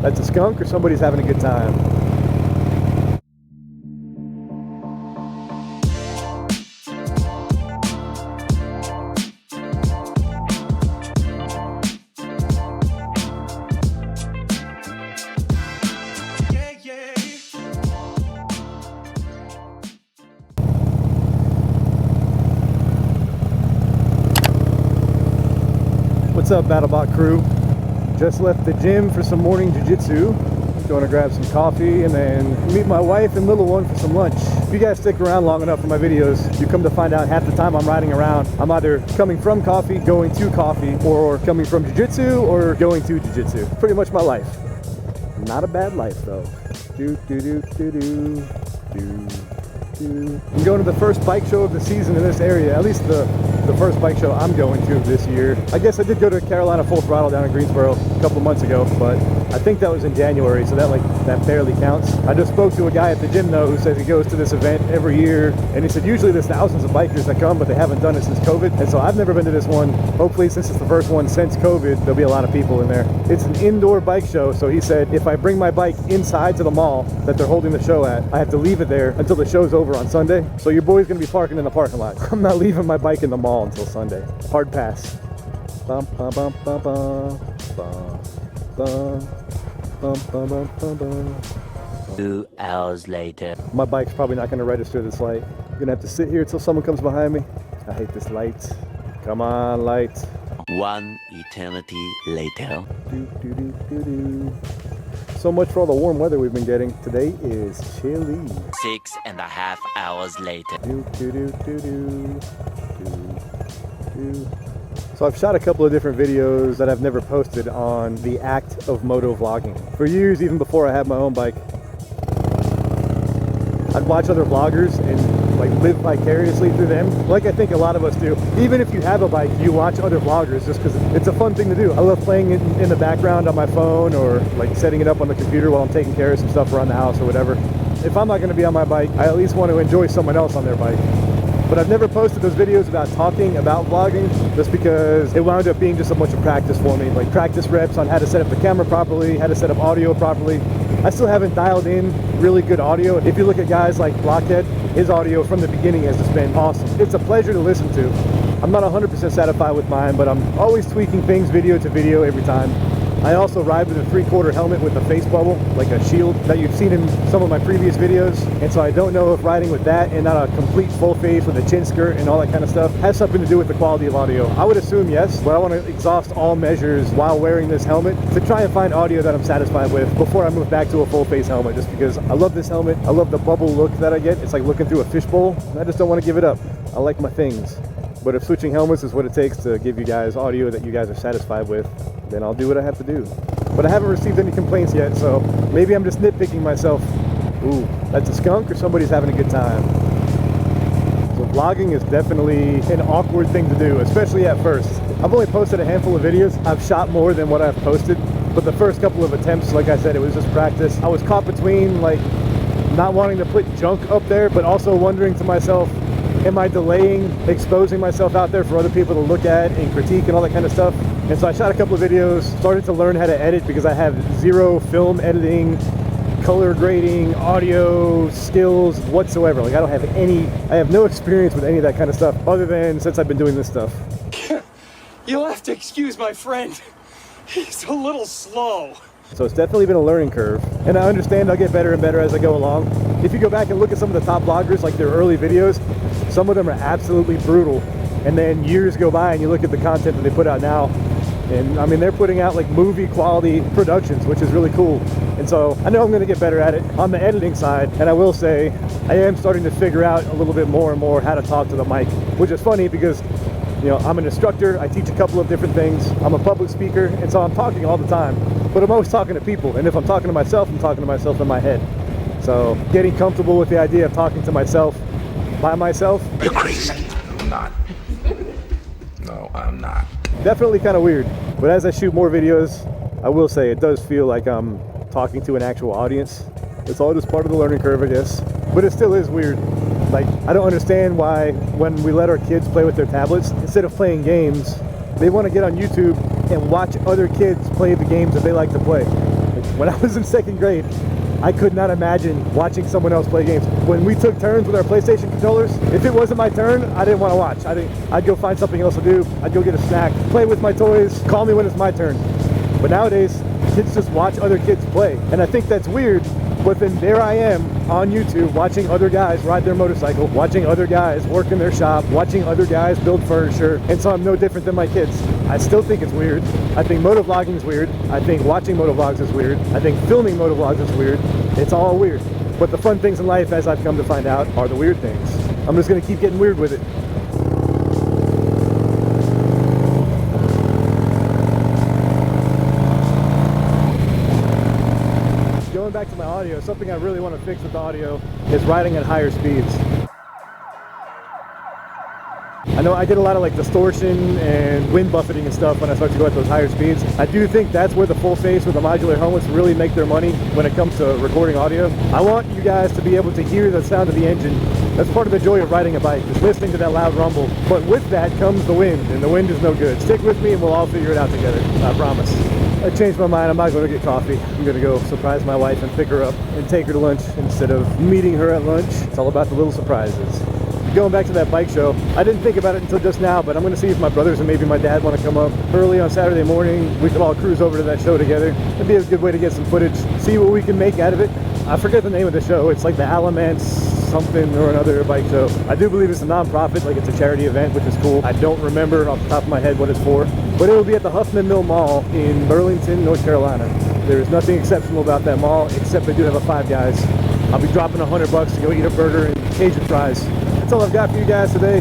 That's a skunk or somebody's having a good time. What's up, BattleBot crew? Just left the gym for some morning jiu-jitsu. Going to grab some coffee and then meet my wife and little one for some lunch. If you guys stick around long enough for my videos, you come to find out half the time I'm riding around, I'm either coming from coffee, going to coffee, or coming from jiu-jitsu or going to jiu-jitsu. Pretty much my life. Not a bad life though. I'm going to the first bike show of the season in this area, at least the first bike show I'm going to this year. I guess I did go to Carolina Full Throttle down in Greensboro a couple months ago, but I think that was in January, so that barely counts. I just spoke to a guy at the gym though who says he goes to this event every year, and he said usually there's thousands of bikers that come, but they haven't done it since COVID, and so I've never been to this one. Hopefully, since it's the first one since COVID, there'll be a lot of people in there. It's an indoor bike show, so he said if I bring my bike inside to the mall that they're holding the show at, I have to leave it there until the show's over on Sunday. So your boy's gonna be parking in the parking lot. I'm not leaving my bike in the mall until Sunday. Hard pass. Bum, bum, bum, bum, bum, bum, bum, bum, bum, bum, bum, bum. 2 hours later. My bike's probably not gonna register this light. I'm gonna have to sit here until someone comes behind me. I hate this light. Come on, light. 1 eternity later. So much for all the warm weather we've been getting. Today is chilly. 6.5 hours later. So I've shot a couple of different videos that I've never posted on the act of motovlogging. For years, even before I had my own bike, I'd watch other vloggers and like live vicariously through them, like I think a lot of us do. Even if you have a bike, you watch other vloggers just because it's a fun thing to do. I love playing it in the background on my phone or like setting it up on the computer while I'm taking care of some stuff around the house or whatever. If I'm not going to be on my bike, I at least want to enjoy someone else on their bike. But I've never posted those videos about talking about vlogging just because it wound up being just a bunch of practice for me, like practice reps on how to set up the camera properly, how to set up audio properly. I still haven't dialed in really good audio. If you look at guys like Blockhead, his audio from the beginning has just been awesome. It's a pleasure to listen to. I'm not 100% satisfied with mine, but I'm always tweaking things video to video every time. I also ride with a 3/4 helmet with a face bubble, like a shield that you've seen in some of my previous videos. And so I don't know if riding with that and not a complete full face with a chin skirt and all that kind of stuff has something to do with the quality of audio. I would assume yes, but I want to exhaust all measures while wearing this helmet to try and find audio that I'm satisfied with before I move back to a full face helmet, just because I love this helmet. I love the bubble look that I get. It's like looking through a fishbowl. I just don't want to give it up. I like my things. But if switching helmets is what it takes to give you guys audio that you guys are satisfied with, then I'll do what I have to do. But I haven't received any complaints yet, so maybe I'm just nitpicking myself. Ooh, that's a skunk or somebody's having a good time. So vlogging is definitely an awkward thing to do, especially at first. I've only posted a handful of videos. I've shot more than what I've posted, but the first couple of attempts, like I said, it was just practice. I was caught between like not wanting to put junk up there, but also wondering to myself, am I delaying exposing myself out there for other people to look at and critique and all that kind of stuff? And so I shot a couple of videos, started to learn how to edit because I have zero film editing, color grading, audio skills whatsoever. Like I have no experience with any of that kind of stuff other than since I've been doing this stuff. You'll have to excuse my friend. He's a little slow. So it's definitely been a learning curve, and I understand I'll get better and better as I go along. If you go back and look at some of the top vloggers, like their early videos, some of them are absolutely brutal. And then years go by and you look at the content that they put out now, and I mean, they're putting out like movie quality productions, which is really cool. And so I know I'm going to get better at it on the editing side. And I will say, I am starting to figure out a little bit more and more how to talk to the mic, which is funny because, you know, I'm an instructor, I teach a couple of different things, I'm a public speaker, and so I'm talking all the time. But I'm always talking to people, and if I'm talking to myself, I'm talking to myself in my head. So getting comfortable with the idea of talking to myself by myself. You're crazy. I'm not. No, I'm not. Definitely kind of weird. But as I shoot more videos, I will say it does feel like I'm talking to an actual audience. It's all just part of the learning curve, I guess. But it still is weird. Like, I don't understand why when we let our kids play with their tablets, instead of playing games, they want to get on YouTube and watch other kids play the games that they like to play. Like, When I was in 2nd grade, I could not imagine watching someone else play games. When we took turns with our PlayStation controllers, if it wasn't my turn, I didn't want to watch. I'd go find something else to do. I'd go get a snack, play with my toys, call me when it's my turn. But nowadays, kids just watch other kids play. And I think that's weird, but then there I am on YouTube watching other guys ride their motorcycle, watching other guys work in their shop, watching other guys build furniture, and so I'm no different than my kids. I still think it's weird. I think motovlogging is weird. I think watching motovlogs is weird. I think filming motovlogs is weird. It's all weird. But the fun things in life, as I've come to find out, are the weird things. I'm just gonna keep getting weird with it. Going back to my audio, something I really want to fix with the audio is riding at higher speeds. I know I get a lot of like distortion and wind buffeting and stuff when I start to go at those higher speeds. I do think that's where the full face or the modular helmets really make their money when it comes to recording audio. I want you guys to be able to hear the sound of the engine. That's part of the joy of riding a bike, is listening to that loud rumble. But with that comes the wind, and the wind is no good. Stick with me and we'll all figure it out together, I promise. I changed my mind. I'm not going to get coffee. I'm going to go surprise my wife and pick her up and take her to lunch instead of meeting her at lunch. It's all about the little surprises. Going back to that bike show, I didn't think about it until just now, but I'm going to see if my brothers and maybe my dad want to come up early on Saturday morning. We could all cruise over to that show together. It'd be a good way to get some footage, see what we can make out of it. I forget the name of the show. It's like the Alamance something or another bike show. I do believe it's a non-profit, like it's a charity event, which is cool. I don't remember off the top of my head what it's for, but it will be at the Huffman Mill Mall in Burlington, North Carolina. There is nothing exceptional about that mall, except they do have a Five Guys. I'll be dropping $100 to go eat a burger and Cajun fries. That's all I've got for you guys today.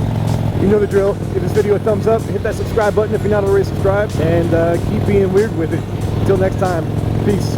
You know the drill. Give this video a thumbs up, hit that subscribe button if you're not already subscribed, and keep being weird with it. Until next time, peace.